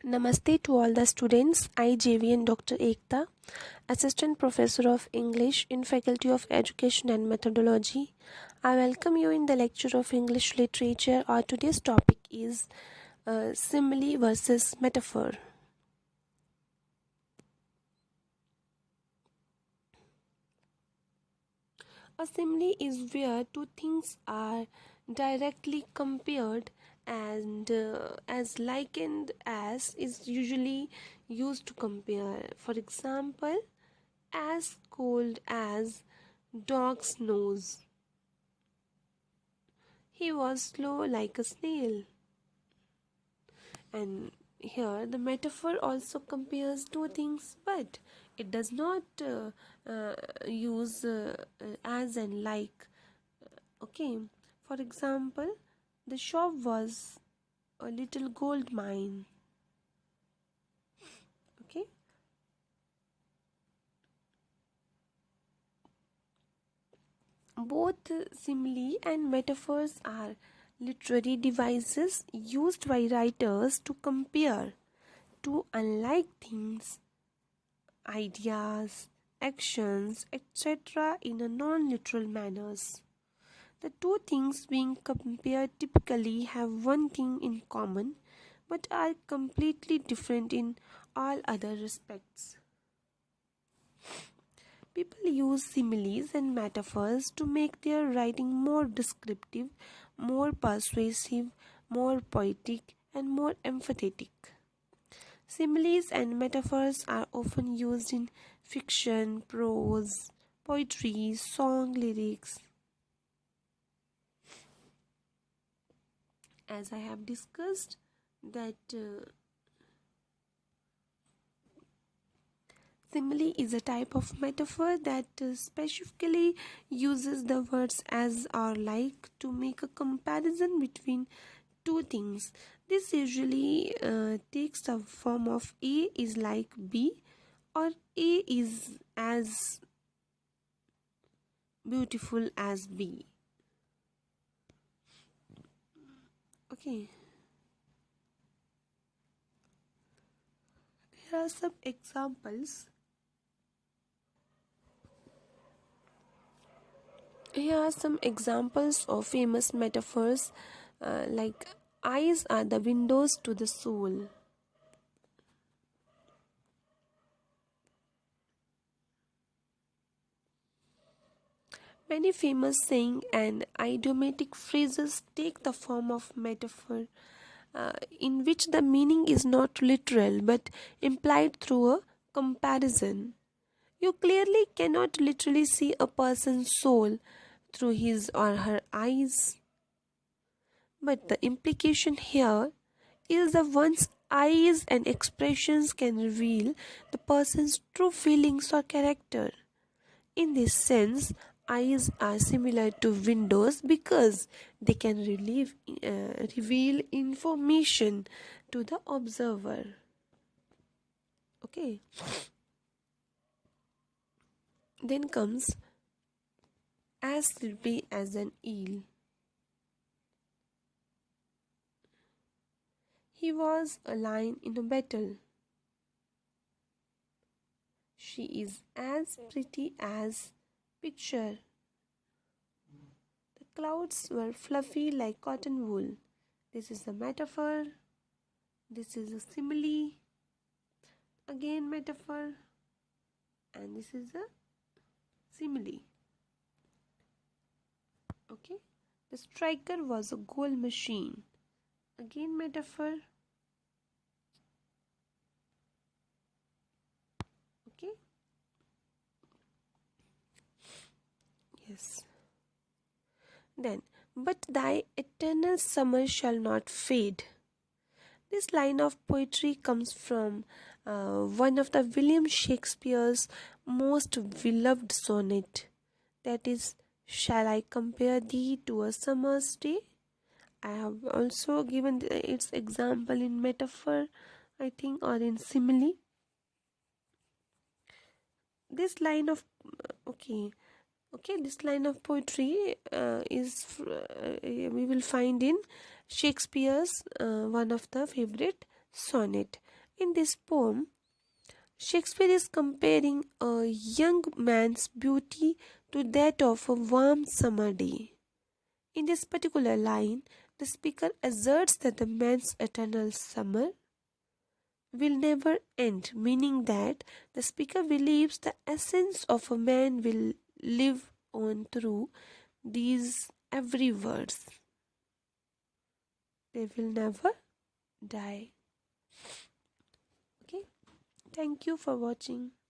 Namaste to all the students. I, JV and Dr. Ekta, Assistant Professor of English in Faculty of Education and Methodology. I welcome you in the lecture of English Literature. Our today's topic is simile versus metaphor. A simile is where two things are directly compared and as likened as is usually used to compare. For example, as cold as dog's nose. He was slow like a snail. And here the metaphor also compares two things, but it does not use as and like. Okay, for example, the shop was a little gold mine. Okay, both simile and metaphors are literary devices used by writers to compare two unlike things, ideas, actions, etc. in a non-literal manners. The two things being compared typically have one thing in common but are completely different in all other respects. People use similes and metaphors to make their writing more descriptive, more persuasive, more poetic, and more empathetic. Similes and metaphors are often used in fiction, prose, poetry, song lyrics. As I have discussed, that simile is a type of metaphor that specifically uses the words as or like to make a comparison between two things. This usually takes the form of A is like B or A is as beautiful as B. Okay, here are some examples. Here are some examples of famous metaphors like eyes are the windows to the soul. Many famous saying and idiomatic phrases take the form of metaphor in which the meaning is not literal but implied through a comparison. You clearly cannot literally see a person's soul through his or her eyes, but the implication here is that one's eyes and expressions can reveal the person's true feelings or character. In this sense, eyes are similar to windows because they can reveal information to the observer. Okay. Then comes as sleepy as an eel. He was a lion in a battle. She is as pretty as picture. The clouds were fluffy like cotton wool. This is a metaphor. This is a simile. Again metaphor. And this is a simile. Okay. The striker was a goal machine. Again metaphor. Okay. Yes. Then, but thy eternal summer shall not fade. This line of poetry comes from one of the William Shakespeare's most beloved sonnet, that is, shall I compare thee to a summer's day? I have also given its example in metaphor, I think, or in simile. This line of this line of poetry we will find in Shakespeare's one of the favorite sonnet. In this poem, Shakespeare is comparing a young man's beauty to that of a warm summer day. In this particular line, the speaker asserts that the man's eternal summer will never end, meaning that the speaker believes the essence of a man will live on through these every words. They will never die. Okay, thank you for watching.